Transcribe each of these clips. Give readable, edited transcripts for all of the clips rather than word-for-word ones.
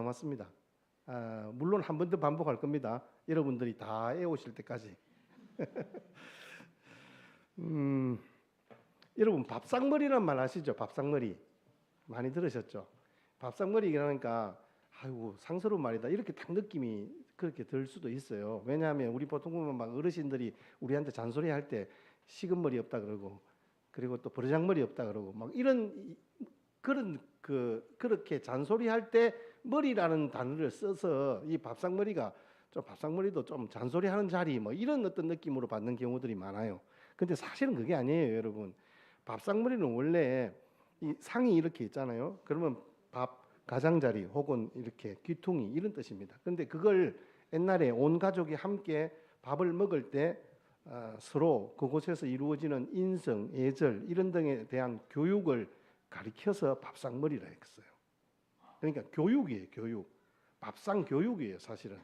남았습니다. 물론 한 번 더 반복할 겁니다. 여러분들이 다 애우실 때까지. 여러분 밥상머리란 말 아시죠? 밥상머리 많이 들으셨죠? 밥상머리 그러니까 아이고 상스러운 말이다 이렇게 딱 느낌이 그렇게 들 수도 있어요. 왜냐하면 우리 보통 보면 막 어르신들이 우리한테 잔소리할 때 식은 머리 없다 그러고 그리고 또 버르장머리 없다 그러고 막 이런 그런 그렇게 잔소리할 때 머리라는 단어를 써서 이 밥상머리가 좀 밥상머리도 좀 잔소리하는 자리 뭐 이런 어떤 느낌으로 받는 경우들이 많아요. 근데 사실은 그게 아니에요, 여러분. 밥상머리는 원래 이 상이 이렇게 있잖아요. 그러면 밥 가장자리 혹은 이렇게 귀퉁이 이런 뜻입니다. 근데 그걸 옛날에 온 가족이 함께 밥을 먹을 때 서로 그곳에서 이루어지는 인성, 예절 이런 등에 대한 교육을 가리켜서 밥상머리라 했어요. 그러니까 교육이에요, 교육. 밥상 교육이에요, 사실은.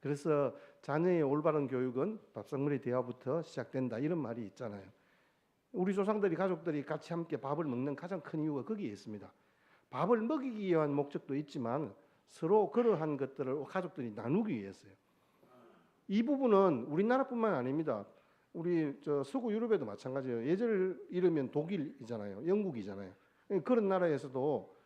그래서 자녀의 올바른 교육은 밥상머리 대화부터 시작된다 이런 말이 있잖아요. 우리 조상들이 가족들이 같이 함께 밥을 먹는 가장 큰 이유가 거기에 있습니다. 밥을 먹이기 위한 목적도 있지만 서로 그러한 것들을 가족들이 나누기 위해서요. 이 부분은 우리나라뿐만 아닙니다. 우리 서구 유럽에도 마찬가지예요. 예절 이르면 독일이잖아요, 영국이잖아요. 그런 나라에서도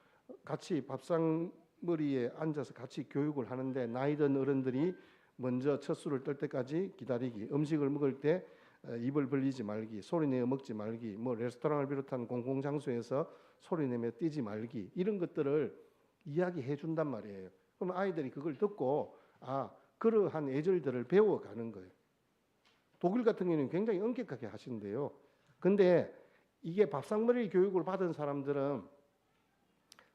같이 밥상머리에 앉아서 같이 교육을 하는데 나이 든 어른들이 먼저 첫 술을 뜰 때까지 기다리기, 음식을 먹을 때 입을 벌리지 말기, 소리내어 먹지 말기, 뭐 레스토랑을 비롯한 공공장소에서 소리내며 뛰지 말기 이런 것들을 이야기해 준단 말이에요. 그럼 아이들이 그걸 듣고 그러한 예절들을 배워가는 거예요. 독일 같은 경우는 굉장히 엄격하게 하시는데요. 근데 이게 밥상머리 교육을 받은 사람들은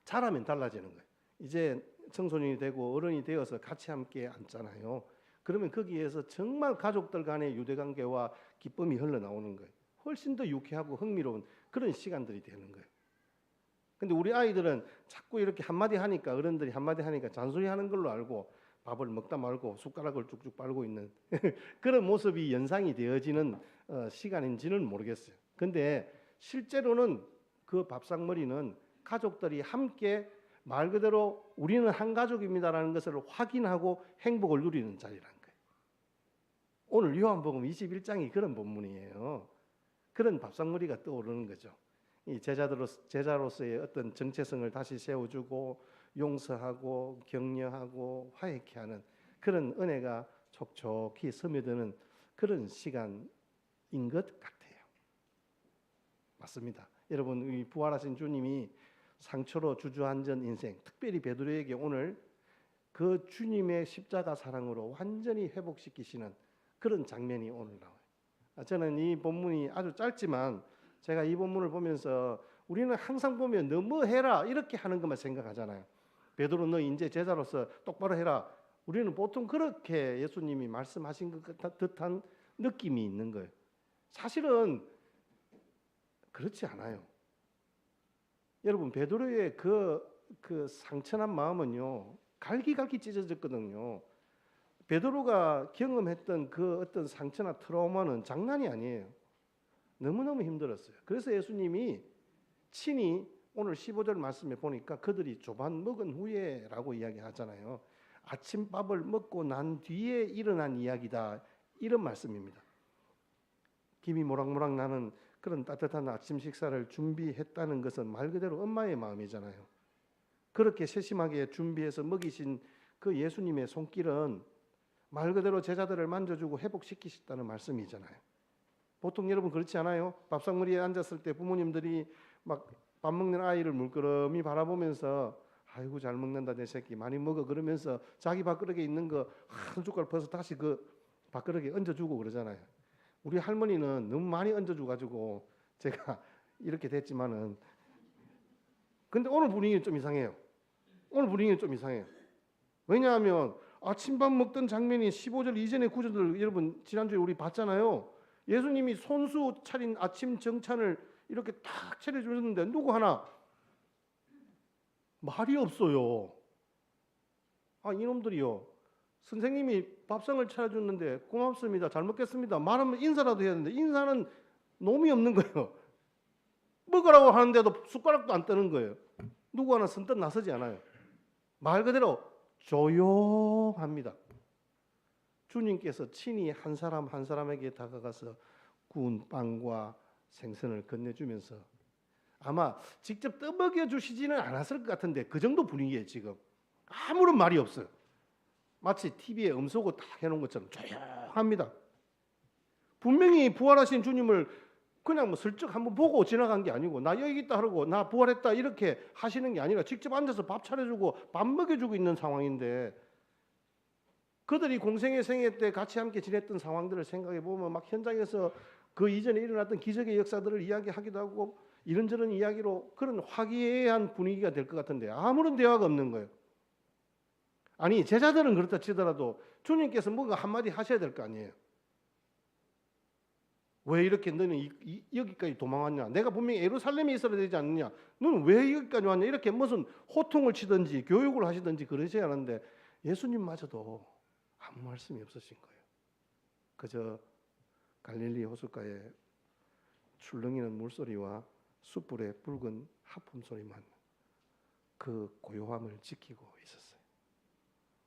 잘하면 달라지는 거예요. 이제 청소년이 되고 어른이 되어서 같이 함께 앉잖아요. 그러면 거기에서 정말 가족들 간의 유대관계와 기쁨이 흘러나오는 거예요. 훨씬 더 유쾌하고 흥미로운 그런 시간들이 되는 거예요. 근데 우리 아이들은 자꾸 이렇게 한마디 하니까 어른들이 한마디 하니까 잔소리하는 걸로 알고 밥을 먹다 말고 숟가락을 쭉쭉 빨고 있는 그런 모습이 연상이 되어지는 시간인지는 모르겠어요. 근데 실제로는 그 밥상머리는 가족들이 함께 말 그대로 우리는 한 가족입니다라는 것을 확인하고 행복을 누리는 자리라는 거예요. 오늘 요한복음 21장이 그런 본문이에요. 그런 밥상머리가 떠오르는 거죠. 이 제자로서의 어떤 정체성을 다시 세워주고 용서하고 격려하고 화해케 하는 그런 은혜가 촉촉히 스며드는 그런 시간인 것 같아요. 맞습니다. 여러분, 이 부활하신 주님이 상처로 주저앉은 인생, 특별히 베드로에게 오늘 그 주님의 십자가 사랑으로 완전히 회복시키시는 그런 장면이 오늘 나와요. 저는 이 본문이 아주 짧지만 제가 이 본문을 보면서 우리는 항상 보면 너 뭐 해라 이렇게 하는 것만 생각하잖아요. 베드로 너 이제 제자로서 똑바로 해라. 우리는 보통 그렇게 예수님이 말씀하신 것 듯한 느낌이 있는 거예요. 사실은 그렇지 않아요. 여러분 베드로의 그 상처난 마음은요 갈기갈기 찢어졌거든요. 베드로가 경험했던 그 어떤 상처나 트라우마는 장난이 아니에요. 너무너무 힘들었어요. 그래서 예수님이 친히 오늘 15절 말씀에 보니까 그들이 조반 먹은 후에라고 이야기하잖아요. 아침밥을 먹고 난 뒤에 일어난 이야기다 이런 말씀입니다. 김이 모락모락 나는 그런 따뜻한 아침 식사를 준비했다는 것은 말 그대로 엄마의 마음이잖아요. 그렇게 세심하게 준비해서 먹이신 그 예수님의 손길은 말 그대로 제자들을 만져주고 회복시키셨다는 말씀이잖아요. 보통 여러분 그렇지 않아요? 밥상머리에 앉았을 때 부모님들이 막 밥 먹는 아이를 물끄러미 바라보면서 아이고 잘 먹는다 내 새끼 많이 먹어 그러면서 자기 밥그릇에 있는 거 한 숟갈 퍼서 다시 그 밥그릇에 얹어주고 그러잖아요. 우리 할머니는 너무 많이 얹어줘가지고 제가 이렇게 됐지만은 근데 오늘 분위기는 좀 이상해요. 오늘 분위기는 좀 이상해요. 왜냐하면 아침밥 먹던 장면이 15절 이전의 구절들 여러분 지난주에 우리 봤잖아요. 예수님이 손수 차린 아침 정찬을 이렇게 탁 차려주셨는데 누구 하나 말이 없어요. 이놈들이요. 선생님이 밥상을 차려줬는데 고맙습니다. 잘 먹겠습니다. 말하면 인사라도 해야 되는데 인사는 놈이 없는 거예요. 먹으라고 하는데도 숟가락도 안 뜨는 거예요. 누구 하나 선뜻 나서지 않아요. 말 그대로 조용합니다. 주님께서 친히 한 사람 한 사람에게 다가가서 구운 빵과 생선을 건네주면서 아마 직접 떠먹여 주시지는 않았을 것 같은데 그 정도 분위기에 지금 아무런 말이 없어요. 마치 TV에 음소거 딱 해놓은 것처럼 조용합니다. 분명히 부활하신 주님을 그냥 뭐 슬쩍 한번 보고 지나간 게 아니고 나 여기 있다 하고 나 부활했다 이렇게 하시는 게 아니라 직접 앉아서 밥 차려주고 밥 먹여주고 있는 상황인데 그들이 공생의 생애 때 같이 함께 지냈던 상황들을 생각해 보면 막 현장에서 그 이전에 일어났던 기적의 역사들을 이야기하기도 하고 이런저런 이야기로 그런 화기애애한 분위기가 될 것 같은데 아무런 대화가 없는 거예요. 아니 제자들은 그렇다 치더라도 주님께서 뭔가 한마디 하셔야 될 거 아니에요. 왜 이렇게 너는 여기까지 도망왔냐? 내가 분명히 예루살렘에 있어야 되지 않느냐? 너는 왜 여기까지 왔냐? 이렇게 무슨 호통을 치든지 교육을 하시든지 그러셔야 하는데 예수님마저도 아무 말씀이 없으신 거예요. 그저 갈릴리 호숫가에 출렁이는 물소리와 숯불의 붉은 하품 소리만 그 고요함을 지키고 있었어요.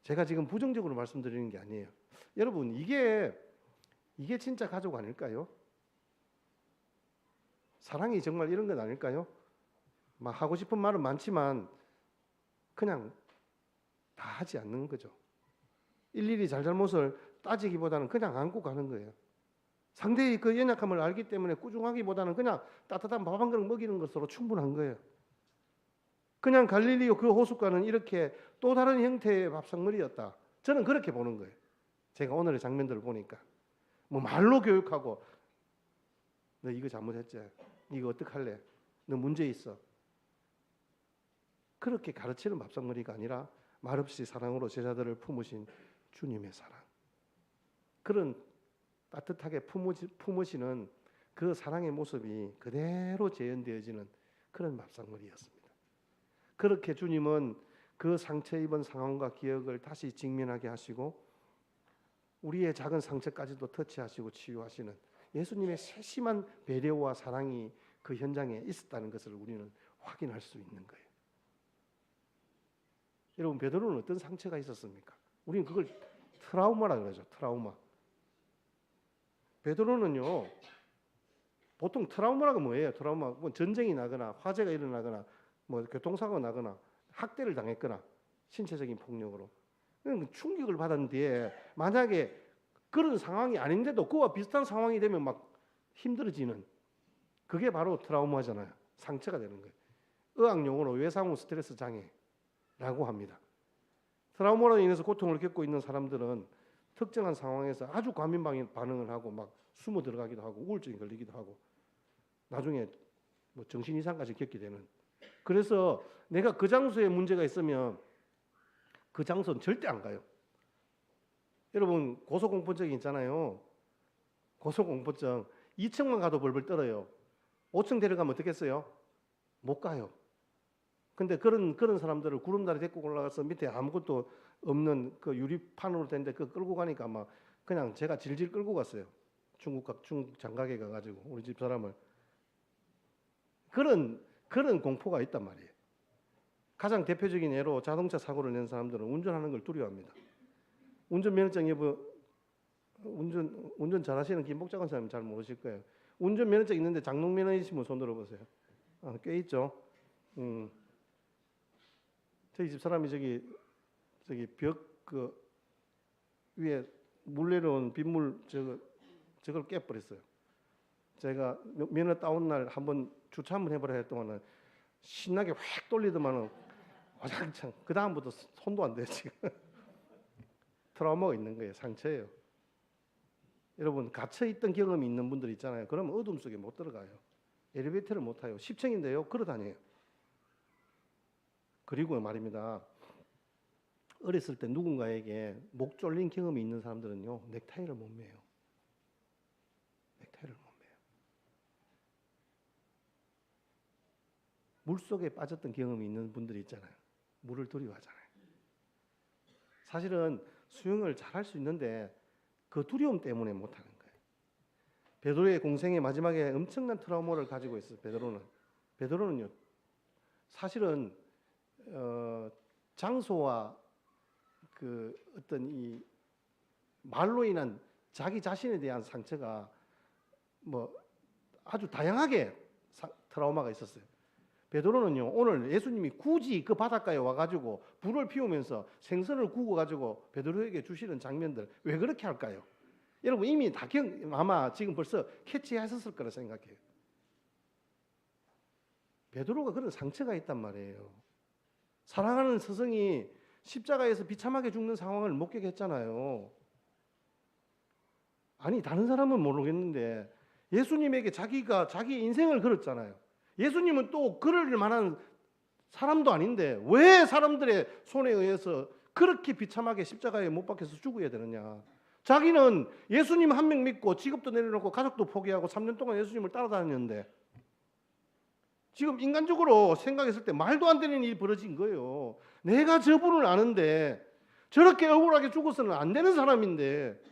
제가 지금 부정적으로 말씀드리는 게 아니에요. 여러분 이게 진짜 가족 아닐까요? 사랑이 정말 이런 건 아닐까요? 막 하고 싶은 말은 많지만 그냥 다 하지 않는 거죠. 일일이 잘잘못을 따지기보다는 그냥 안고 가는 거예요. 상대의 그 연약함을 알기 때문에 꾸중하기보다는 그냥 따뜻한 밥 한 그릇 먹이는 것으로 충분한 거예요. 그냥 갈릴리 그 호숫가는 이렇게 또 다른 형태의 밥상머리였다. 저는 그렇게 보는 거예요. 제가 오늘의 장면들을 보니까 뭐 말로 교육하고 너 이거 잘못했지? 이거 어떡할래? 너 문제 있어. 그렇게 가르치는 밥상머리가 아니라 말없이 사랑으로 제자들을 품으신 주님의 사랑. 그런 따뜻하게 품으시는 그 사랑의 모습이 그대로 재현되어지는 그런 밥상머리였습니다. 그렇게 주님은 그 상처 입은 상황과 기억을 다시 직면하게 하시고 우리의 작은 상처까지도 터치하시고 치유하시는 예수님의 세심한 배려와 사랑이 그 현장에 있었다는 것을 우리는 확인할 수 있는 거예요. 여러분 베드로는 어떤 상처가 있었습니까? 우리는 그걸 트라우마라 그러죠. 트라우마. 베드로는요. 보통 트라우마라고 뭐예요? 트라우마 뭐 전쟁이 나거나 화재가 일어나거나 뭐 교통사고가 나거나 학대를 당했거나 신체적인 폭력으로 충격을 받은 뒤에 만약에 그런 상황이 아닌데도 그와 비슷한 상황이 되면 막 힘들어지는 그게 바로 트라우마잖아요. 상처가 되는 거예요. 의학용어로 외상후 스트레스 장애라고 합니다. 트라우마로 인해서 고통을 겪고 있는 사람들은 특정한 상황에서 아주 과민 반응을 하고 막 숨어 들어가기도 하고 우울증이 걸리기도 하고 나중에 뭐 정신 이상까지 겪게 되는. 그래서 내가 그 장소에 문제가 있으면 그 장소는 절대 안 가요. 여러분 고소공포증이 있잖아요. 고소공포증 2층만 가도 벌벌 떨어요. 5층 데려가면 어떻겠어요? 못 가요. 근데 그런 사람들을 구름다리 데리고 올라가서 밑에 아무것도 없는 그 유리판으로 된 데 그 끌고 가니까 막 그냥 제가 질질 끌고 갔어요. 중국 장가게 가가지고 우리 집 사람을 그런 공포가 있단 말이에요. 가장 대표적인 예로 자동차 사고를 낸 사람들은 운전하는 걸 두려워합니다. 운전면허증 여부 운전 잘하시는 김복자건 사람은 잘 모르실 거예요. 운전면허증 있는데 장롱면허이시면 손 들어보세요. 꽤 있죠. 저희 집 사람이 저기 벽 그 위에 물 내려온 빗물 저걸 깨버렸어요. 제가 면허 따온 날 한번 주차 한번 해보라 했더만은 신나게 확 돌리더만은 와장창 그 다음부터 손도 안 돼 지금. 트라우마가 있는 거예요. 상처예요. 여러분 갇혀있던 경험이 있는 분들 있잖아요. 그러면 어둠 속에 못 들어가요. 엘리베이터를 못 타요. 10층인데요. 걸어 다녀요. 그리고 말입니다. 어렸을 때 누군가에게 목 졸린 경험이 있는 사람들은요. 넥타이를 못 매요. 넥타이를 못 매요. 물속에 빠졌던 경험이 있는 분들이 있잖아요. 물을 두려워하잖아요. 사실은 수영을 잘할 수 있는데 그 두려움 때문에 못하는 거예요. 베드로의 공생의 마지막에 엄청난 트라우마를 가지고 있어요. 베드로는요. 사실은 장소와 그 어떤 이 말로 인한 자기 자신에 대한 상처가 뭐 아주 다양하게 트라우마가 있었어요. 베드로는요, 오늘 예수님이 굳이 그 바닷가에 와가지고 불을 피우면서 생선을 구워가지고 베드로에게 주시는 장면들 왜 그렇게 할까요? 여러분 이미 다 아마 지금 벌써 캐치하셨을 거라 생각해요. 베드로가 그런 상처가 있단 말이에요. 사랑하는 스승이 십자가에서 비참하게 죽는 상황을 목격했잖아요. 아니 다른 사람은 모르겠는데 예수님에게 자기가 자기 인생을 걸었잖아요. 예수님은 또 그럴 만한 사람도 아닌데 왜 사람들의 손에 의해서 그렇게 비참하게 십자가에 못 박혀서 죽어야 되느냐. 자기는 예수님 한 명 믿고 직업도 내려놓고 가족도 포기하고 3년 동안 예수님을 따라다녔는데 지금 인간적으로 생각했을 때 말도 안 되는 일이 벌어진 거예요. 내가 저분을 아는데 저렇게 억울하게 죽어서는 안 되는 사람인데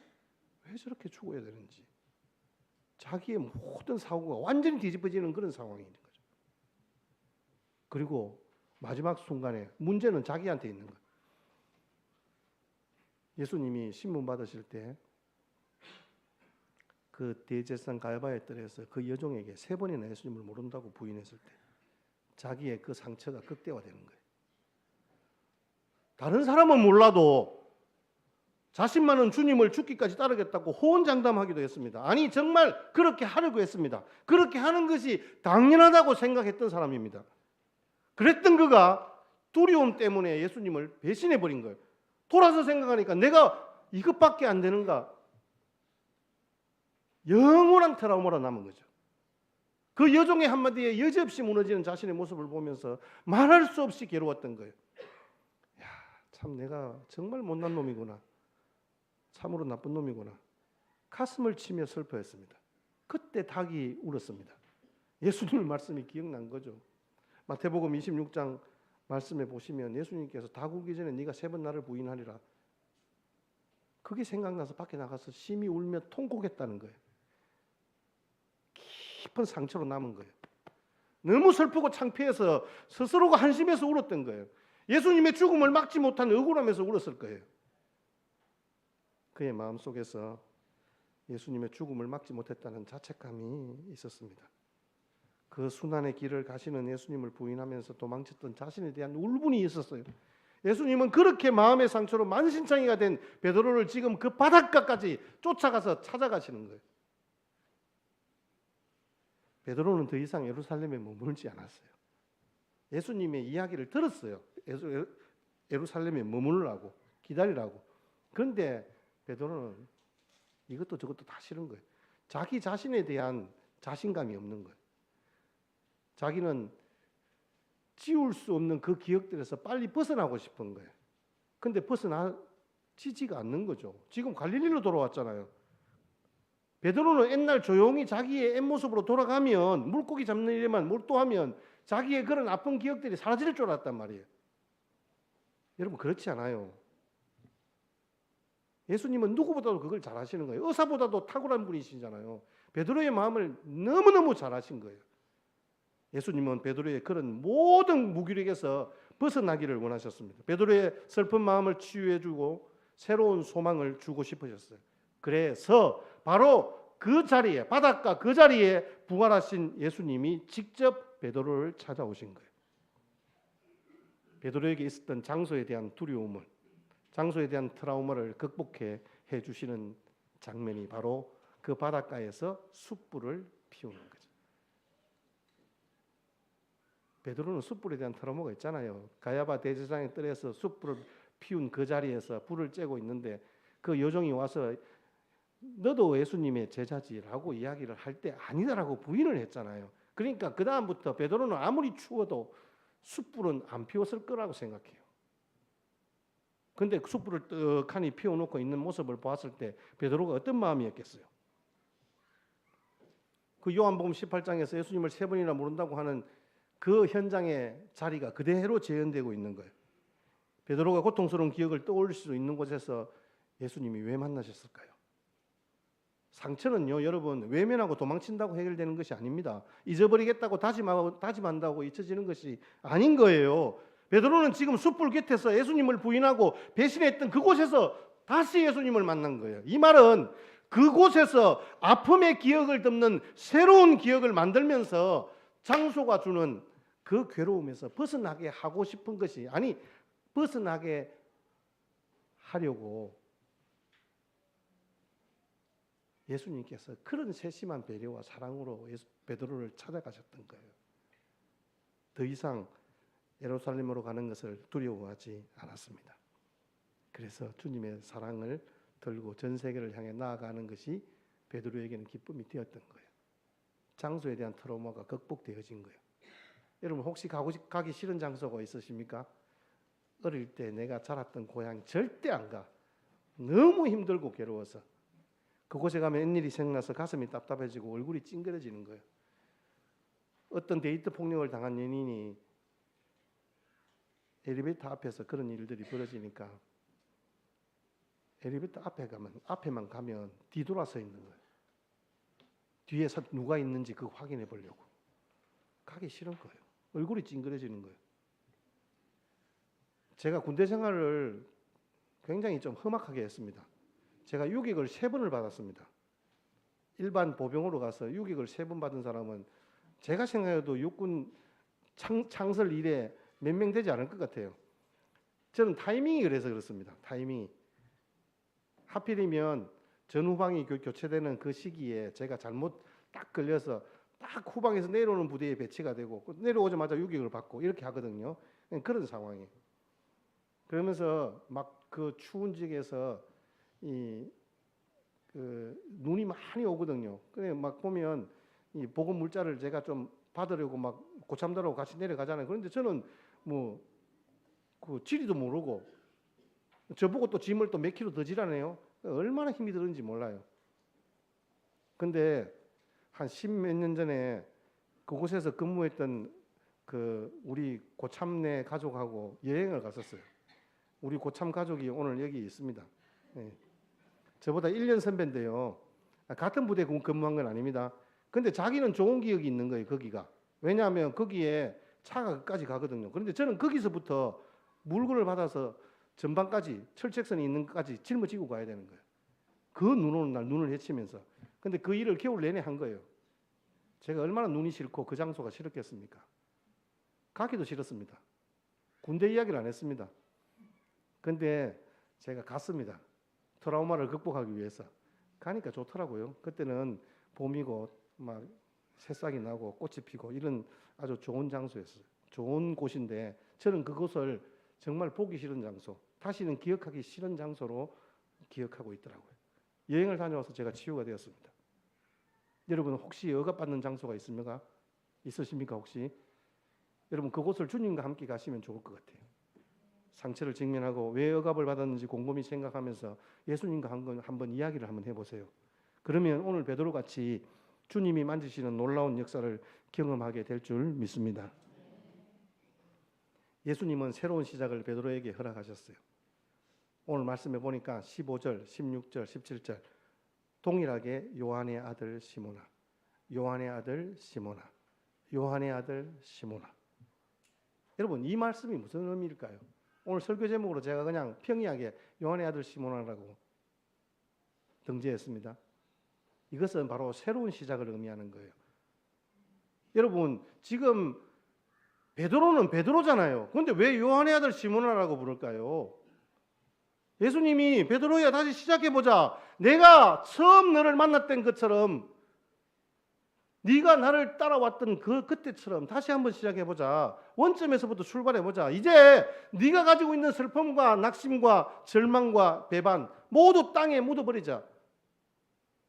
왜 저렇게 죽어야 되는지. 자기의 모든 사고가 완전히 뒤집어지는 그런 상황이 있는 거죠. 그리고 마지막 순간에 문제는 자기한테 있는 거예요. 예수님이 신문 받으실 때 그 대제사장 가야바의 뜰에서 그 여종에게 3번이나 예수님을 모른다고 부인했을 때 자기의 그 상처가 극대화되는 거예요. 다른 사람은 몰라도 자신만은 주님을 죽기까지 따르겠다고 호언장담하기도 했습니다. 아니 정말 그렇게 하려고 했습니다. 그렇게 하는 것이 당연하다고 생각했던 사람입니다. 그랬던 그가 두려움 때문에 예수님을 배신해버린 거예요. 돌아서 생각하니까 내가 이것밖에 안 되는가? 영원한 트라우마로 남은 거죠. 그 여종의 한마디에 여지없이 무너지는 자신의 모습을 보면서 말할 수 없이 괴로웠던 거예요. 야, 참 내가 정말 못난 놈이구나. 참으로 나쁜 놈이구나. 가슴을 치며 슬퍼했습니다. 그때 닭이 울었습니다. 예수님 말씀이 기억난 거죠. 마태복음 26장 말씀에 보시면 예수님께서 닭 울기 전에 네가 3번 나를 부인하리라. 그게 생각나서 밖에 나가서 심히 울며 통곡했다는 거예요. 깊은 상처로 남은 거예요. 너무 슬프고 창피해서 스스로가 한심해서 울었던 거예요. 예수님의 죽음을 막지 못한 억울함에서 울었을 거예요. 그의 마음속에서 예수님의 죽음을 막지 못했다는 자책감이 있었습니다. 그 순환의 길을 가시는 예수님을 부인하면서 도망쳤던 자신에 대한 울분이 있었어요. 예수님은 그렇게 마음의 상처로 만신창이가 된 베드로를 지금 그 바닷가까지 쫓아가서 찾아가시는 거예요. 베드로는 더 이상 예루살렘에 머물지 않았어요. 예수님의 이야기를 들었어요. 예루살렘에 머물라고 기다리라고. 그런데 베드로는 이것도 저것도 다 싫은 거예요. 자기 자신에 대한 자신감이 없는 거예요. 자기는 지울 수 없는 그 기억들에서 빨리 벗어나고 싶은 거예요. 근데 벗어나지지가 않는 거죠. 지금 갈릴리로 돌아왔잖아요. 베드로는 옛날 조용히 자기의 옛모습으로 돌아가면 물고기 잡는 일에만 몰두하면 자기의 그런 아픈 기억들이 사라질 줄 알았단 말이에요. 여러분 그렇지 않아요. 예수님은 누구보다도 그걸 잘 아시는 거예요. 의사보다도 탁월한 분이시잖아요. 베드로의 마음을 너무너무 잘 아신 거예요. 예수님은 베드로의 그런 모든 무기력에서 벗어나기를 원하셨습니다. 베드로의 슬픈 마음을 치유해주고 새로운 소망을 주고 싶으셨어요. 그래서 바로 그 자리에 바닷가 그 자리에 부활하신 예수님이 직접 베드로를 찾아오신 거예요. 베드로에게 있었던 장소에 대한 두려움을 장소에 대한 트라우마를 극복해 주시는 장면이 바로 그 바닷가에서 숯불을 피우는 거죠. 베드로는 숯불에 대한 트라우마가 있잖아요. 가야바 대제사장의 뜰에서 숯불을 피운 그 자리에서 불을 쬐고 있는데 그 여종이 와서 너도 예수님의 제자지라고 이야기를 할 때 아니다라고 부인을 했잖아요. 그러니까 그 다음부터 베드로는 아무리 추워도 숯불은 안 피웠을 거라고 생각해요. 근데 숯불을 떡하니 피워놓고 있는 모습을 보았을 때 베드로가 어떤 마음이었겠어요? 그 요한복음 18장에서 예수님을 3번이나 모른다고 하는 그 현장의 자리가 그대로 재현되고 있는 거예요. 베드로가 고통스러운 기억을 떠올릴 수 있는 곳에서 예수님이 왜 만나셨을까요? 상처는요, 여러분 외면하고 도망친다고 해결되는 것이 아닙니다. 잊어버리겠다고 다짐한다고 잊혀지는 것이 아닌 거예요. 베드로는 지금 숯불 곁에서 예수님을 부인하고 배신했던 그곳에서 다시 예수님을 만난 거예요. 이 말은 그곳에서 아픔의 기억을 덮는 새로운 기억을 만들면서 장소가 주는 그 괴로움에서 벗어나게 하고 싶은 것이 아니 벗어나게 하려고 예수님께서 그런 세심한 배려와 사랑으로 베드로를 찾아가셨던 거예요. 더 이상 예루살렘으로 가는 것을 두려워하지 않았습니다. 그래서 주님의 사랑을 들고 전 세계를 향해 나아가는 것이 베드로에게는 기쁨이 되었던 거예요. 장소에 대한 트라우마가 극복되어진 거예요. 여러분 혹시 가기 싫은 장소가 있으십니까? 어릴 때 내가 자랐던 고향 절대 안 가. 너무 힘들고 괴로워서. 그곳에 가면 웬일이 생각나서 가슴이 답답해지고 얼굴이 찡그려지는 거예요. 어떤 데이트 폭력을 당한 연인이 엘리베이터 앞에서 그런 일들이 벌어지니까 엘리베이터 앞에만 가면 뒤돌아서 있는 거예요. 뒤에서 누가 있는지 그거 확인해 보려고. 가기 싫은 거예요. 얼굴이 찡그려지는 거예요. 제가 군대 생활을 굉장히 좀 험악하게 했습니다. 제가 유격을 3번을 받았습니다. 일반 보병으로 가서 유격을 3번 받은 사람은 제가 생각해도 육군 창설 이래 몇 명 되지 않을 것 같아요. 저는 타이밍이 그래서 그렇습니다. 타이밍이. 하필이면 전후방이 교체되는 그 시기에 제가 잘못 딱 걸려서 딱 후방에서 내려오는 부대에 배치가 되고 내려오자마자 유격을 받고 이렇게 하거든요. 그런 상황이에요. 그러면서 막 그 추운 지역에서 눈이 많이 오거든요. 그래 막 보면 이 보급 물자를 제가 좀 받으려고 막 고참들하고 같이 내려가잖아요. 그런데 저는 뭐 그 지리도 모르고 저보고 또 짐을 또 몇 킬로 더 지라네요. 얼마나 힘이 드는지 몰라요. 근데 한 10몇 년 전에 그곳에서 근무했던 그 우리 고참네 가족하고 여행을 갔었어요. 우리 고참 가족이 오늘 여기 있습니다. 예. 저보다 1년 선배인데요. 같은 부대에 근무한 건 아닙니다. 근데 자기는 좋은 기억이 있는 거예요. 거기가. 왜냐하면 거기에 차가 끝까지 가거든요. 그런데 저는 거기서부터 물건을 받아서 전방까지 철책선이 있는 것까지 짊어지고 가야 되는 거예요. 그 눈 오는 날 눈을 헤치면서. 근데 그 일을 겨울 내내 한 거예요. 제가 얼마나 눈이 싫고 그 장소가 싫었겠습니까? 가기도 싫었습니다. 군대 이야기를 안 했습니다. 근데 제가 갔습니다. 트라우마를 극복하기 위해서. 가니까 좋더라고요. 그때는 봄이고 막 새싹이 나고 꽃이 피고 이런 아주 좋은 장소였어요. 좋은 곳인데 저는 그곳을 정말 보기 싫은 장소, 다시는 기억하기 싫은 장소로 기억하고 있더라고요. 여행을 다녀와서 제가 치유가 되었습니다. 여러분 혹시 억압받는 장소가 있으십니까 혹시? 여러분 그곳을 주님과 함께 가시면 좋을 것 같아요. 상처를 직면하고 왜 억압을 받았는지 곰곰이 생각하면서 예수님과 한번 이야기를 한번 해보세요. 그러면 오늘 베드로같이 주님이 만지시는 놀라운 역사를 경험하게 될 줄 믿습니다. 예수님은 새로운 시작을 베드로에게 허락하셨어요. 오늘 말씀해 보니까 15절, 16절, 17절 동일하게 요한의 아들 시몬아, 요한의 아들 시몬아, 요한의 아들 시몬아. 여러분 이 말씀이 무슨 의미일까요? 오늘 설교 제목으로 제가 그냥 평이하게 요한의 아들 시몬아라고 등재했습니다. 이것은 바로 새로운 시작을 의미하는 거예요. 여러분 지금 베드로는 베드로잖아요. 그런데 왜 요한의 아들 시몬아라고 부를까요? 예수님이 베드로야 다시 시작해보자. 내가 처음 너를 만났던 것처럼 네가 나를 따라왔던 그때처럼 다시 한번 시작해보자. 원점에서부터 출발해보자. 이제 네가 가지고 있는 슬픔과 낙심과 절망과 배반 모두 땅에 묻어버리자.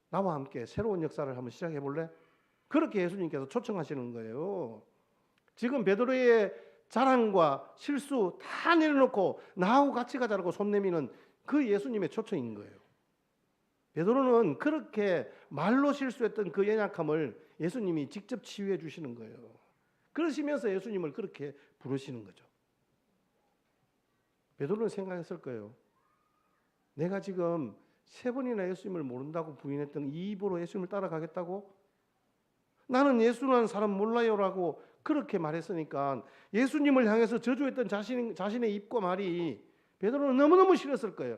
나와 함께 새로운 역사를 한번 시작해볼래? 그렇게 예수님께서 초청하시는 거예요. 지금 베드로의 자랑과 실수 다 내려놓고 나하고 같이 가자라고 손 내미는 그 예수님의 초청인 거예요. 베드로는 그렇게 말로 실수했던 그 연약함을 예수님이 직접 치유해 주시는 거예요. 그러시면서 예수님을 그렇게 부르시는 거죠. 베드로는 생각했을 거예요. 내가 지금 3번이나 예수님을 모른다고 부인했던 이 입으로 예수님을 따라가겠다고? 나는 예수라는 사람 몰라요라고 그렇게 말했으니까 예수님을 향해서 저주했던 자신의 입과 말이 베드로는 너무너무 싫었을 거예요.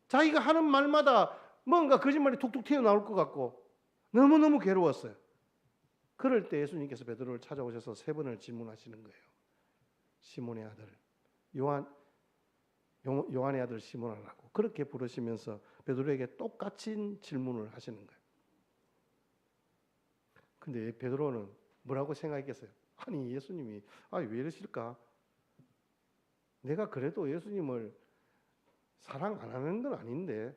자기가 하는 말마다 뭔가 거짓말이 툭툭 튀어나올 것 같고 너무너무 괴로웠어요. 그럴 때 예수님께서 베드로를 찾아오셔서 3번을 질문하시는 거예요. 시몬의 아들 요한의 아들 시몬아라고 그렇게 부르시면서 베드로에게 똑같은 질문을 하시는 거예요. 근데 베드로는 뭐라고 생각했겠어요? 아니 예수님이 왜 이러실까? 내가 그래도 예수님을 사랑 안 하는 건 아닌데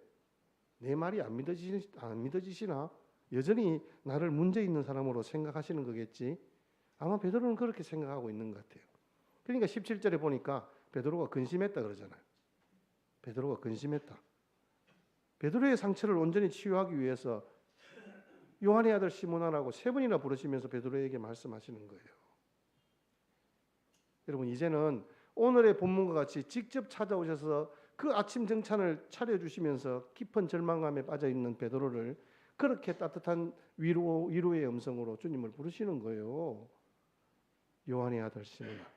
내 말이 안 믿어지시나? 여전히 나를 문제 있는 사람으로 생각하시는 거겠지? 아마 베드로는 그렇게 생각하고 있는 것 같아요. 그러니까 17절에 보니까 베드로가 근심했다 그러잖아요. 베드로가 근심했다. 베드로의 상처를 온전히 치유하기 위해서 요한의 아들 시몬아라고 3번이나 부르시면서 베드로에게 말씀하시는 거예요. 여러분 이제는 오늘의 본문과 같이 직접 찾아오셔서 그 아침 정찬을 차려주시면서 깊은 절망감에 빠져있는 베드로를 그렇게 따뜻한 위로의 음성으로 주님을 부르시는 거예요. 요한의 아들 시몬아.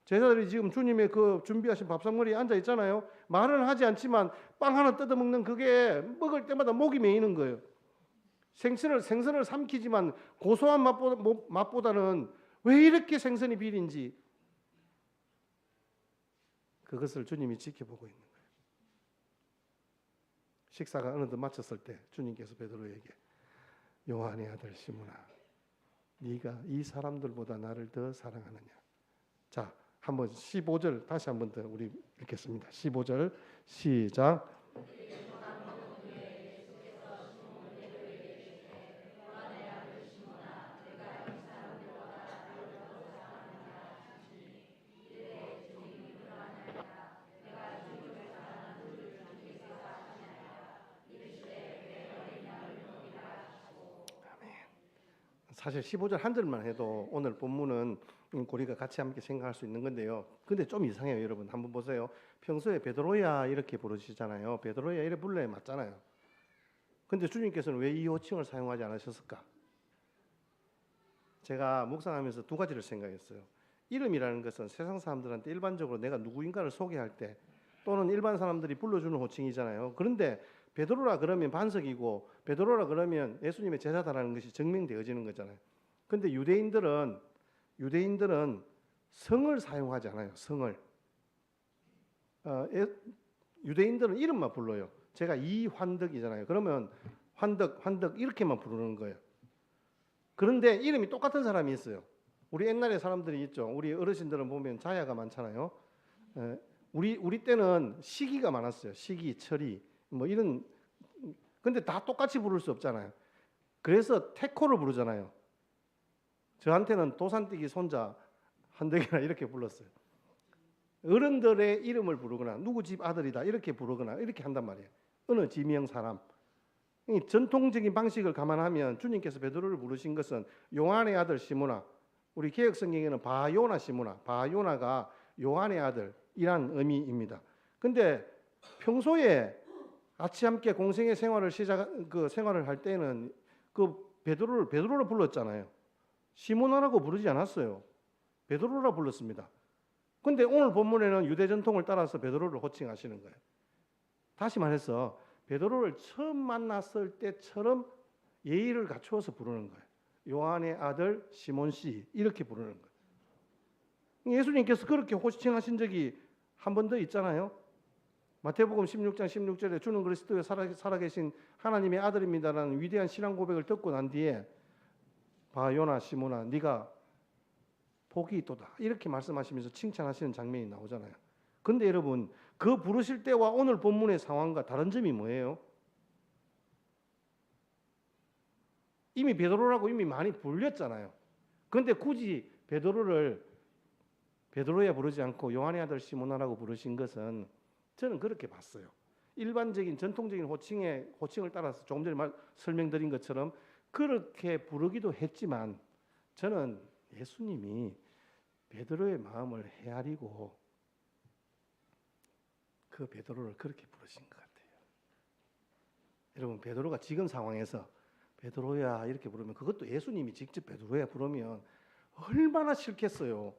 제자들이 지금 주님의 그 준비하신 밥상머리에 앉아 있잖아요. 말은 하지 않지만 빵 하나 뜯어먹는 그게 먹을 때마다 목이 메이는 거예요. 생선을 삼키지만 고소한 맛보다는 왜 이렇게 생선이 비린지 그것을 주님이 지켜보고 있는 거예요. 식사가 어느덧 마쳤을 때 주님께서 베드로에게 요한의 아들 시몬아 네가 이 사람들보다 나를 더 사랑하느냐. 자, 한번 15절 다시 한번 더 우리 읽겠습니다. 15절 시작. 사실 15절 한 절만 해도 오늘 본문은 우리가 같이 함께 생각할 수 있는 건데요. 근데 좀 이상해요, 여러분. 한번 보세요. 평소에 베드로야 이렇게 부르시잖아요. 베드로야 이렇게 불러야 맞잖아요. 근데 주님께서는 왜 이 호칭을 사용하지 않으셨을까? 제가 묵상하면서 2가지를 생각했어요. 이름이라는 것은 세상 사람들한테 일반적으로 내가 누구인가를 소개할 때 또는 일반 사람들이 불러주는 호칭이잖아요. 그런데 베드로라 그러면 반석이고 베드로라 그러면 예수님의 제자다라는 것이 증명되어지는 거잖아요. 근데 유대인들은 성을 사용하지 않아요. 성을. 유대인들은 이름만 불러요. 제가 이환덕이잖아요. 그러면 환덕 이렇게만 부르는 거예요. 그런데 이름이 똑같은 사람이 있어요. 우리 옛날에 사람들이 있죠. 우리 어르신들은 보면 자야가 많잖아요. 우리 때는 시기가 많았어요. 시기, 철이 뭐 이런. 근데 다 똑같이 부를 수 없잖아요. 그래서 태코를 부르잖아요. 저한테는 도산뛰기 손자 한덕이나 이렇게 불렀어요. 어른들의 이름을 부르거나 누구 집 아들이다 이렇게 부르거나 이렇게 한단 말이에요. 어느 지명 사람. 이 전통적인 방식을 감안하면 주님께서 베드로를 부르신 것은 요한의 아들 시몬아. 우리 개역 성경에는 바요나 시몬아. 바요나가 요한의 아들이란 의미입니다. 근데 평소에 같이 함께 공생의 생활을 생활을 할 때는 베드로를 불렀잖아요. 시몬아라고 부르지 않았어요. 베드로라 불렀습니다. 근데 오늘 본문에는 유대 전통을 따라서 베드로를 호칭하시는 거예요. 다시 말해서 베드로를 처음 만났을 때처럼 예의를 갖추어서 부르는 거예요. 요한의 아들 시몬 씨 이렇게 부르는 거예요. 예수님께서 그렇게 호칭하신 적이 한 번 더 있잖아요. 마태복음 16장 16절에 주는 그리스도에 살아계신 하나님의 아들입니다라는 위대한 신앙 고백을 듣고 난 뒤에 바요나 시몬아 네가 복이 있도다 이렇게 말씀하시면서 칭찬하시는 장면이 나오잖아요. 근데 여러분 그 부르실 때와 오늘 본문의 상황과 다른 점이 뭐예요? 이미 베드로라고 이미 많이 불렸잖아요. 근데 굳이 베드로야 부르지 않고 요한의 아들 시몬아라고 부르신 것은 저는 그렇게 봤어요. 일반적인 전통적인 호칭을 따라서 조금 전에 설명드린 것처럼 그렇게 부르기도 했지만 저는 예수님이 베드로의 마음을 헤아리고 그 베드로를 그렇게 부르신 것 같아요. 여러분 베드로가 지금 상황에서 베드로야 이렇게 부르면 그것도 예수님이 직접 베드로야 부르면 얼마나 싫겠어요.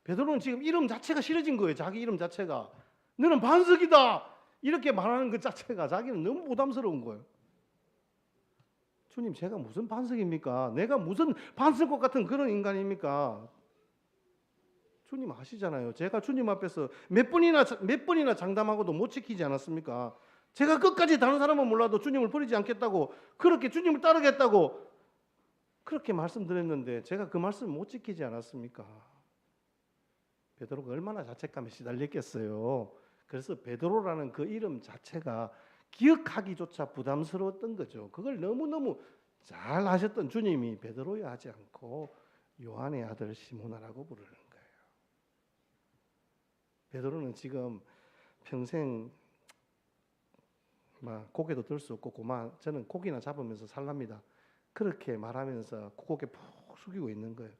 베드로는 지금 이름 자체가 싫어진 거예요. 자기 이름 자체가. 너는 반석이다. 이렇게 말하는 것 자체가 자기는 너무 부담스러운 거예요. 주님, 제가 무슨 반석입니까? 내가 무슨 반석과 같은 그런 인간입니까? 주님 아시잖아요. 제가 주님 앞에서 몇 번이나 장담하고도 못 지키지 않았습니까? 제가 끝까지 다른 사람은 몰라도 주님을 버리지 않겠다고, 그렇게 주님을 따르겠다고 그렇게 말씀드렸는데 제가 그 말씀 못 지키지 않았습니까? 베드로가 얼마나 자책감에 시달렸겠어요. 그래서 베드로라는 그 이름 자체가 기억하기조차 부담스러웠던 거죠. 그걸 너무너무 잘 아셨던 주님이 베드로야 하지 않고 요한의 아들 시몬아라고 부르는 거예요. 베드로는 지금 평생 막 고개도 들 수 없고 저는 고기나 잡으면서 살랍니다. 그렇게 말하면서 고개 푹 숙이고 있는 거예요.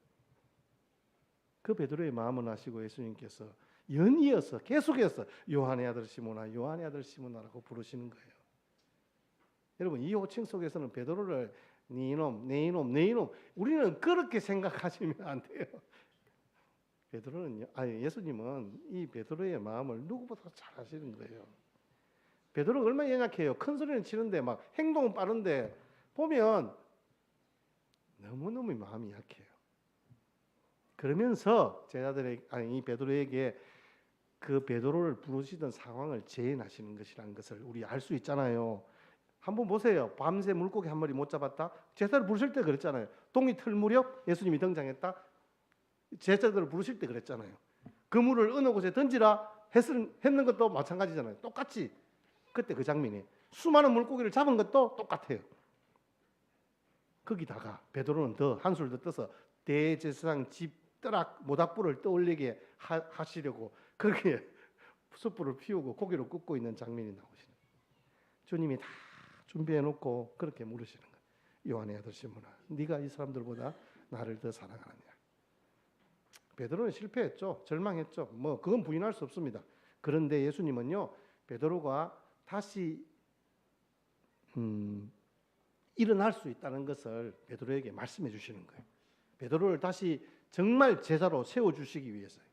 그 베드로의 마음을 아시고 예수님께서 연이어서 계속해서 요한의 아들 시몬아, 요한의 아들 시몬아라고 부르시는 거예요. 여러분, 이 호칭 속에서는 베드로를 네 이놈, 내 이놈, 내 이놈, 우리는 그렇게 생각하시면 안 돼요. 예수님은 이 베드로의 마음을 누구보다 잘 아시는 거예요. 베드로가 얼마나 연약해요. 큰 소리는 치는데 막 행동은 빠른데 보면 너무너무 마음이 약해요. 그러면서 이 베드로에게 그 베드로를 부르시던 상황을 재현하시는 것이라는 것을 우리 알 수 있잖아요. 한번 보세요. 밤새 물고기 한 마리 못 잡았다. 제사를 부르실 때 그랬잖아요. 동이 틀 무렵 예수님이 등장했다. 제자들을 부르실 때 그랬잖아요. 그물을 어느 곳에 던지라 했는 것도 마찬가지잖아요. 똑같이 그때 그 장면이 수많은 물고기를 잡은 것도 똑같아요. 거기다가 베드로는 더 한술 더 떠서 대제사장 집 떠락 모닥불을 떠올리게 하시려고 그렇게 숯불을 피우고 고기를 굽고 있는 장면이 나오시는 거예요. 주님이 다 준비해 놓고 그렇게 물으시는 거예요. 요한의 아들 시몬아, 네가 이 사람들보다 나를 더 사랑하느냐? 베드로는 실패했죠. 절망했죠. 그건 부인할 수 없습니다. 그런데 예수님은요, 베드로가 다시 일어날 수 있다는 것을 베드로에게 말씀해 주시는 거예요. 베드로를 다시 정말 제자로 세워 주시기 위해서요.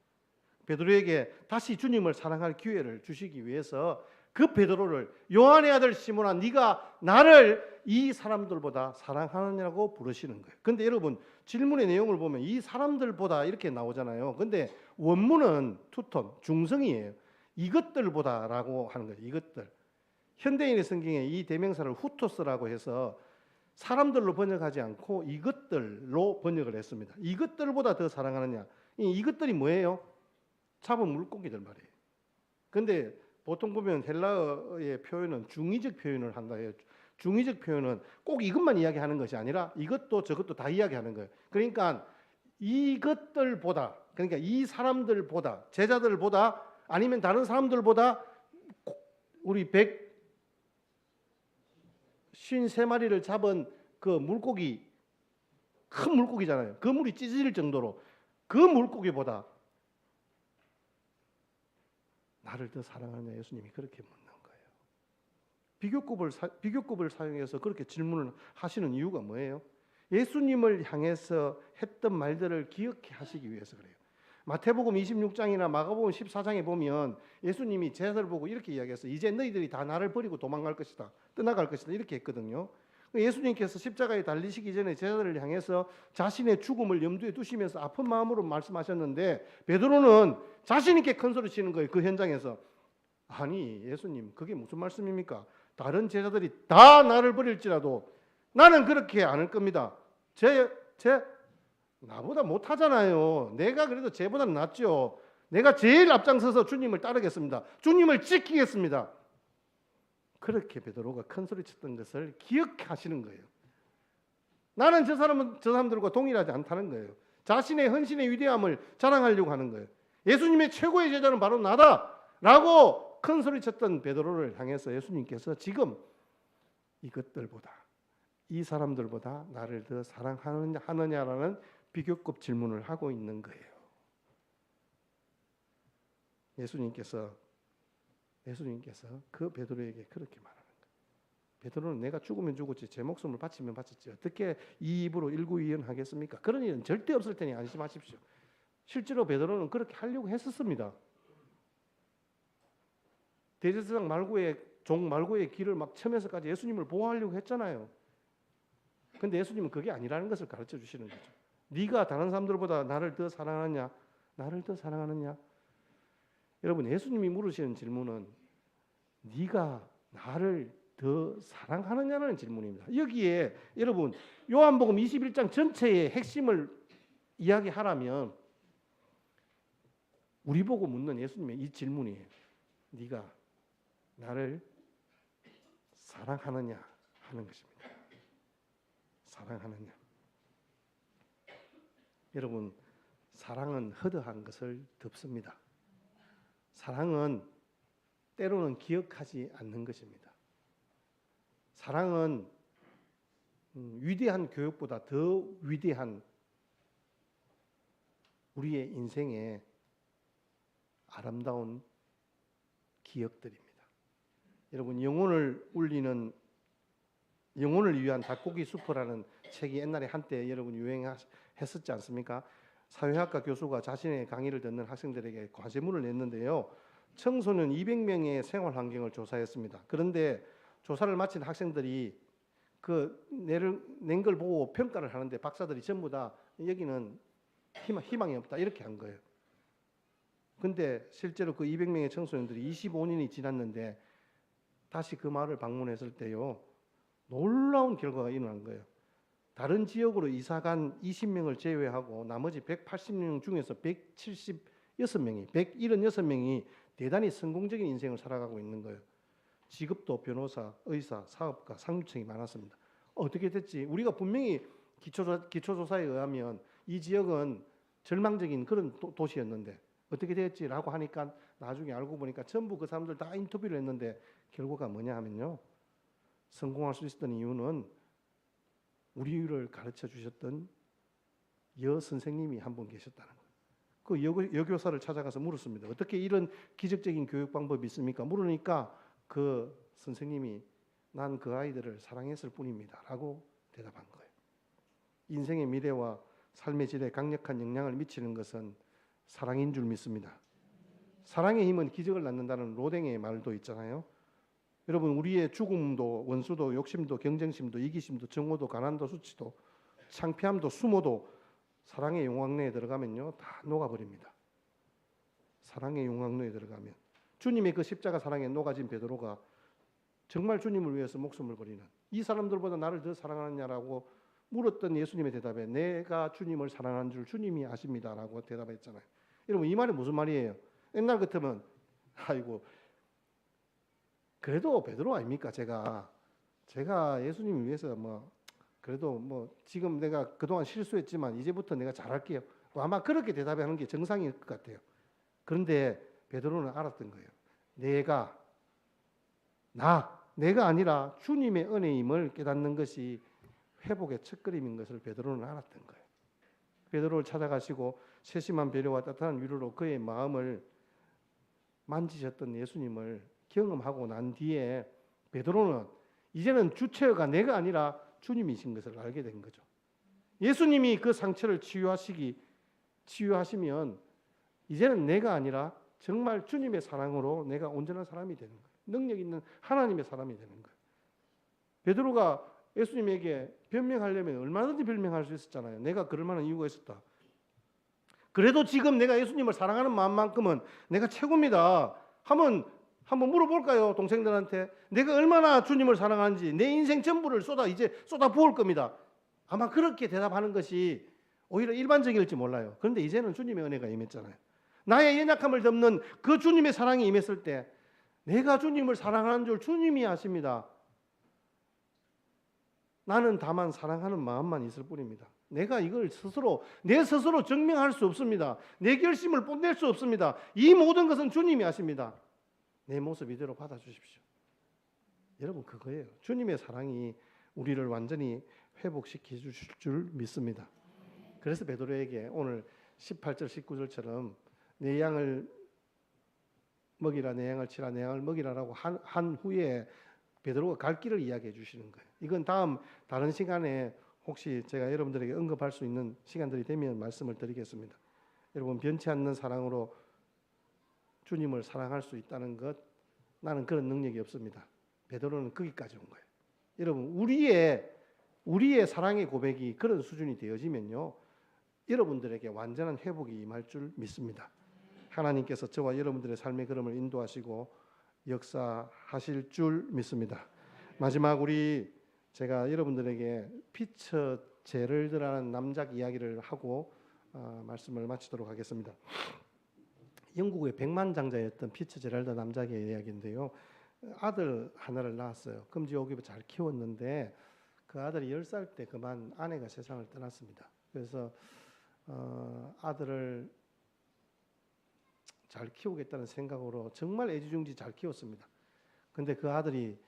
베드로에게 다시 주님을 사랑할 기회를 주시기 위해서 그 베드로를 요한의 아들 시몬아, 네가 나를 이 사람들보다 사랑하느냐고 부르시는 거예요. 근데 여러분, 질문의 내용을 보면 이 사람들보다 이렇게 나오잖아요. 근데 원문은 투톤, 중성이에요. 이것들보다라고 하는 거예요. 이것들. 현대인의 성경에 이 대명사를 후토스라고 해서 사람들로 번역하지 않고 이것들로 번역을 했습니다. 이것들보다 더 사랑하느냐? 이것들이 뭐예요? 잡은 물고기들 말이에요. 근데 보통 보면 헬라어의 표현은 중의적 표현을 한다 해요. 중의적 표현은 꼭 이것만 이야기하는 것이 아니라 이것도 저것도 다 이야기하는 거예요. 그러니까 이것들보다, 그러니까 이 사람들보다, 제자들보다 아니면 다른 사람들보다 우리 153마리를 잡은 그 물고기, 큰 물고기잖아요. 그 물이 찢어질 정도로 그 물고기보다 나를 더 사랑하느냐? 예수님이 그렇게 묻는 거예요. 비교급을 사용해서 그렇게 질문을 하시는 이유가 뭐예요? 예수님을 향해서 했던 말들을 기억해 하시기 위해서 그래요. 마태복음 26장이나 마가복음 14장에 보면 예수님이 제자들 보고 이렇게 이야기했어요. 이제 너희들이 다 나를 버리고 도망갈 것이다. 떠나갈 것이다. 이렇게 했거든요. 예수님께서 십자가에 달리시기 전에 제자들을 향해서 자신의 죽음을 염두에 두시면서 아픈 마음으로 말씀하셨는데 베드로는 자신 있게 큰 소리 치는 거예요. 그 현장에서. 아니 예수님, 그게 무슨 말씀입니까? 다른 제자들이 다 나를 버릴지라도 나는 그렇게 안 할 겁니다. 나보다 못하잖아요. 내가 그래도 쟤보다는 낫죠. 내가 제일 앞장서서 주님을 따르겠습니다. 주님을 지키겠습니다. 그렇게 베드로가 큰 소리 쳤던 것을 기억하시는 거예요. 나는 저 사람들과 동일하지 않다는 거예요. 자신의 헌신의 위대함을 자랑하려고 하는 거예요. 예수님의 최고의 제자는 바로 나다라고 큰 소리 쳤던 베드로를 향해서 예수님께서 지금 이것들보다, 이 사람들보다 나를 더 사랑하느냐라는 비교급 질문을 하고 있는 거예요. 예수님께서 그 베드로에게 그렇게 말하는 거예요. 베드로는 내가 죽으면 죽었지 제 목숨을 바치면 바쳤지 어떻게 이 입으로 일구이연하겠습니까? 그런 일은 절대 없을 테니 안심하십시오. 실제로 베드로는 그렇게 하려고 했었습니다. 대제사장 말고의 종 말고의 길을 막 쳐면서까지 예수님을 보호하려고 했잖아요. 근데 예수님은 그게 아니라는 것을 가르쳐 주시는 거죠. 네가 다른 사람들보다 나를 더 사랑하느냐? 나를 더 사랑하느냐? 여러분, 예수님이 물으시는 질문은 네가 나를 더 사랑하느냐는 질문입니다. 여기에 여러분 요한복음 21장 전체의 핵심을 이야기하라면 우리 보고 묻는 예수님의 이 질문이에요. 네가 나를 사랑하느냐 하는 것입니다. 사랑하느냐. 여러분, 사랑은 허드한 것을 덮습니다. 사랑은 때로는 기억하지 않는 것입니다. 사랑은 위대한 교육보다 더 위대한 우리의 인생의 아름다운 기억들입니다. 여러분, 영혼을 위한 닭고기 수프라는 책이 옛날에 한때 여러분 유행했었지 않습니까? 사회학과 교수가 자신의 강의를 듣는 학생들에게 과제문을 냈는데요. 청소년 200명의 생활 환경을 조사했습니다. 그런데 조사를 마친 학생들이 그 낸 걸 보고 평가를 하는데 박사들이 전부 다 여기는 희망이 없다 이렇게 한 거예요. 근데 실제로 그 200명의 청소년들이 25년이 지났는데 다시 그 마을을 방문했을 때요. 놀라운 결과가 일어난 거예요. 다른 지역으로 이사간 20명을 제외하고 나머지 180명 중에서 176명이 대단히 성공적인 인생을 살아가고 있는 거예요. 직업도 변호사, 의사, 사업가, 상류층이 많았습니다. 어떻게 됐지? 우리가 분명히 기초조사에 의하면 이 지역은 절망적인 그런 도시였는데 어떻게 됐지라고 하니까 나중에 알고 보니까 전부 그 사람들 다 인터뷰를 했는데 결과가 뭐냐 하면요. 성공할 수 있었던 이유는 우리를 가르쳐 주셨던 여 선생님이 한 분 계셨다는 거예요. 그 여교사를 찾아가서 물었습니다. 어떻게 이런 기적적인 교육 방법이 있습니까? 물으니까 그 선생님이 난 그 아이들을 사랑했을 뿐입니다 라고 대답한 거예요. 인생의 미래와 삶의 질에 강력한 영향을 미치는 것은 사랑인 줄 믿습니다. 사랑의 힘은 기적을 낳는다는 로댕의 말도 있잖아요. 여러분, 우리의 죽음도 원수도 욕심도 경쟁심도 이기심도 정오도 가난도 수치도 창피함도 수모도 사랑의 용광로에 들어가면요 다 녹아버립니다. 사랑의 용광로에 들어가면 주님의 그 십자가 사랑에 녹아진 베드로가 정말 주님을 위해서 목숨을 버리는 이 사람들보다 나를 더 사랑하느냐라고 물었던 예수님의 대답에 내가 주님을 사랑하는 줄 주님이 아십니다라고 대답했잖아요. 여러분, 이 말이 무슨 말이에요? 옛날 같으면 아이고 그래도 베드로 아닙니까? 제가 예수님을 위해서 그래도 지금 내가 그동안 실수했지만 이제부터 내가 잘할게요. 아마 그렇게 대답하는 게 정상일 것 같아요. 그런데 베드로는 알았던 거예요. 내가 아니라 주님의 은혜임을 깨닫는 것이 회복의 첫걸음인 것을 베드로는 알았던 거예요. 베드로를 찾아가시고 세심한 배려와 따뜻한 위로로 그의 마음을 만지셨던 예수님을 경험하고 난 뒤에 베드로는 이제는 주체가 내가 아니라 주님이신 것을 알게 된 거죠. 예수님이 그 상처를 치유하시면 이제는 내가 아니라 정말 주님의 사랑으로 내가 온전한 사람이 되는 거예요. 능력 있는 하나님의 사람이 되는 거예요. 베드로가 예수님에게 변명하려면 얼마든지 변명할 수 있었잖아요. 내가 그럴 만한 이유가 있었다. 그래도 지금 내가 예수님을 사랑하는 마음만큼은 내가 최고입니다. 한번 물어볼까요? 동생들한테. 내가 얼마나 주님을 사랑하는지 내 인생 전부를 쏟아 부을 겁니다. 아마 그렇게 대답하는 것이 오히려 일반적일지 몰라요. 그런데 이제는 주님의 은혜가 임했잖아요. 나의 연약함을 덮는 그 주님의 사랑이 임했을 때 내가 주님을 사랑하는 줄 주님이 아십니다. 나는 다만 사랑하는 마음만 있을 뿐입니다. 내가 이걸 내 스스로 증명할 수 없습니다. 내 결심을 뽐낼 수 없습니다. 이 모든 것은 주님이 아십니다. 내 모습 이대로 받아주십시오. 여러분, 그거예요. 주님의 사랑이 우리를 완전히 회복시켜 주실 줄 믿습니다. 그래서 베드로에게 오늘 18절 19절처럼 내 양을 먹이라 내 양을 치라 내 양을 먹이라라고 한 후에 베드로가 갈 길을 이야기해 주시는 거예요. 이건 다른 시간에 혹시 제가 여러분들에게 언급할 수 있는 시간들이 되면 말씀을 드리겠습니다. 여러분, 변치 않는 사랑으로 주님을 사랑할 수 있다는 것, 나는 그런 능력이 없습니다. 베드로는 거기까지 온 거예요. 여러분, 우리의 사랑의 고백이 그런 수준이 되어지면요, 여러분들에게 완전한 회복이 임할 줄 믿습니다. 하나님께서 저와 여러분들의 삶의 걸음을 인도하시고 역사하실 줄 믿습니다. 마지막 제가 여러분들에게 피처 제럴드라는 남작 이야기를 하고 말씀을 마치도록 하겠습니다. 영국의 백만장자였던 피처 제럴드 남작의 이야기인데요. 아들 하나를 낳았어요. 금지옥입을 잘 키웠는데 그 아들이 10살 때 그만 아내가 세상을 떠났습니다. 그래서 아들을 잘 키우겠다는 생각으로 정말 애지중지 잘 키웠습니다. 근데 그 아들이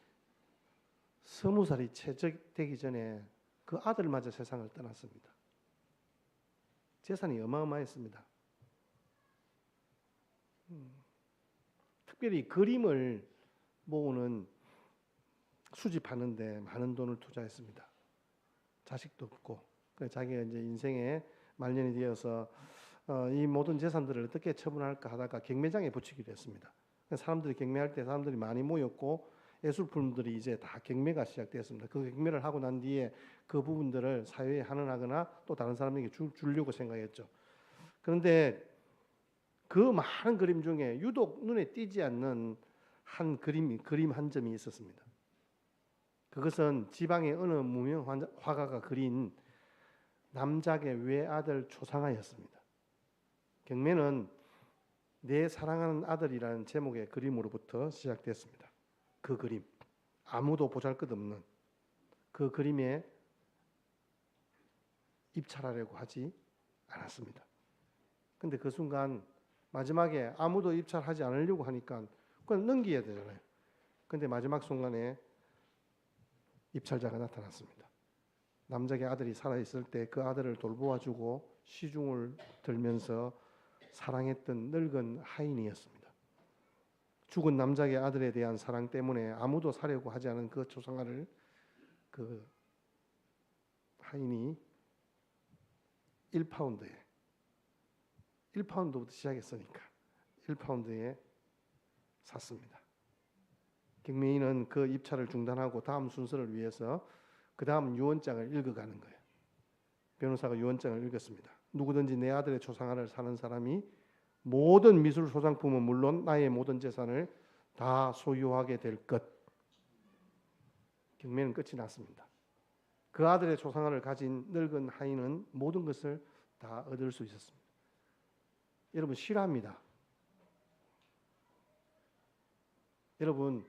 20살이 채 되기 전에 그 아들마저 세상을 떠났습니다. 재산이 어마어마했습니다. 특별히 그림을 모으는 수집하는데 많은 돈을 투자했습니다. 자식도 없고, 자기가 이제 인생의 말년이 되어서 이 모든 재산들을 어떻게 처분할까 하다가 경매장에 붙이기로 했습니다. 사람들이 경매할 때 사람들이 많이 모였고 예술품들이 이제 다 경매가 시작되었습니다. 그 경매를 하고 난 뒤에 그 부분들을 사회에 환원하거나 또 다른 사람에게 주려고 생각했죠. 그런데 그 많은 그림 중에 유독 눈에 띄지 않는 그림 한 점이 있었습니다. 그것은 지방의 어느 무명 화가가 그린 남작의 외아들 초상화였습니다. 경매는 내 사랑하는 아들이라는 제목의 그림으로부터 시작됐습니다. 그 그림, 아무도 보잘것없는 그 그림에 입찰하려고 하지 않았습니다. 근데 그 순간 마지막에 아무도 입찰하지 않으려고 하니까 그건 넘겨야 되잖아요. 근데 마지막 순간에 입찰자가 나타났습니다. 남작의 아들이 살아있을 때 그 아들을 돌보아주고 시중을 들면서 사랑했던 늙은 하인이었습니다. 죽은 남작의 아들에 대한 사랑 때문에 아무도 사려고 하지 않은 그 초상화를 그 하인이 1파운드부터 시작했으니까 1파운드에 샀습니다. 경매인은 그 입찰을 중단하고 다음 순서를 위해서 그 다음 유언장을 읽어가는 거예요. 변호사가 유언장을 읽었습니다. 누구든지 내 아들의 초상화를 사는 사람이 모든 미술 소장품은 물론 나의 모든 재산을 다 소유하게 될 것. 경매는 끝이 났습니다. 그 아들의 초상화를 가진 늙은 하인은 모든 것을 다 얻을 수 있었습니다. 여러분, 실화입니다. 여러분,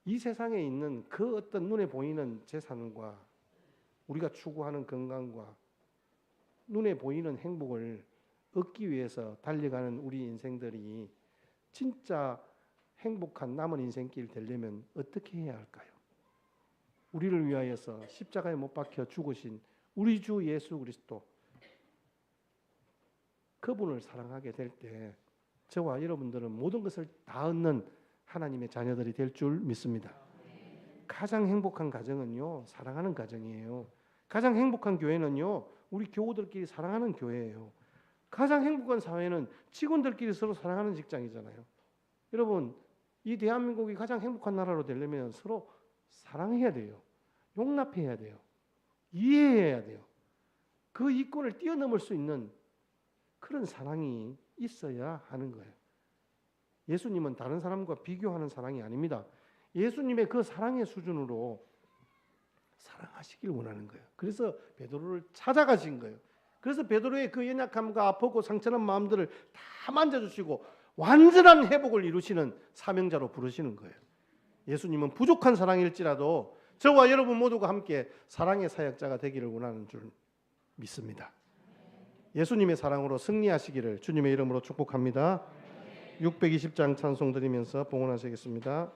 이 세상에 있는 그 어떤 눈에 보이는 재산과 우리가 추구하는 건강과 눈에 보이는 행복을 얻기 위해서 달려가는 우리 인생들이 진짜 행복한 남은 인생길 되려면 어떻게 해야 할까요? 우리를 위하여서 십자가에 못 박혀 죽으신 우리 주 예수 그리스도, 그분을 사랑하게 될 때 저와 여러분들은 모든 것을 다 얻는 하나님의 자녀들이 될 줄 믿습니다. 가장 행복한 가정은요, 사랑하는 가정이에요. 가장 행복한 교회는요, 우리 교우들끼리 사랑하는 교회예요. 가장 행복한 사회는 직원들끼리 서로 사랑하는 직장이잖아요. 여러분, 이 대한민국이 가장 행복한 나라로 되려면 서로 사랑해야 돼요. 용납해야 돼요. 이해해야 돼요. 그 이권을 뛰어넘을 수 있는 그런 사랑이 있어야 하는 거예요. 예수님은 다른 사람과 비교하는 사랑이 아닙니다. 예수님의 그 사랑의 수준으로 사랑하시길 원하는 거예요. 그래서 베드로를 찾아가신 거예요. 그래서 베드로의 그 연약함과 아프고 상처난 마음들을 다 만져주시고 완전한 회복을 이루시는 사명자로 부르시는 거예요. 예수님은 부족한 사랑일지라도 저와 여러분 모두가 함께 사랑의 사역자가 되기를 원하는 줄 믿습니다. 예수님의 사랑으로 승리하시기를 주님의 이름으로 축복합니다. 620장 찬송 드리면서 봉헌하시겠습니다.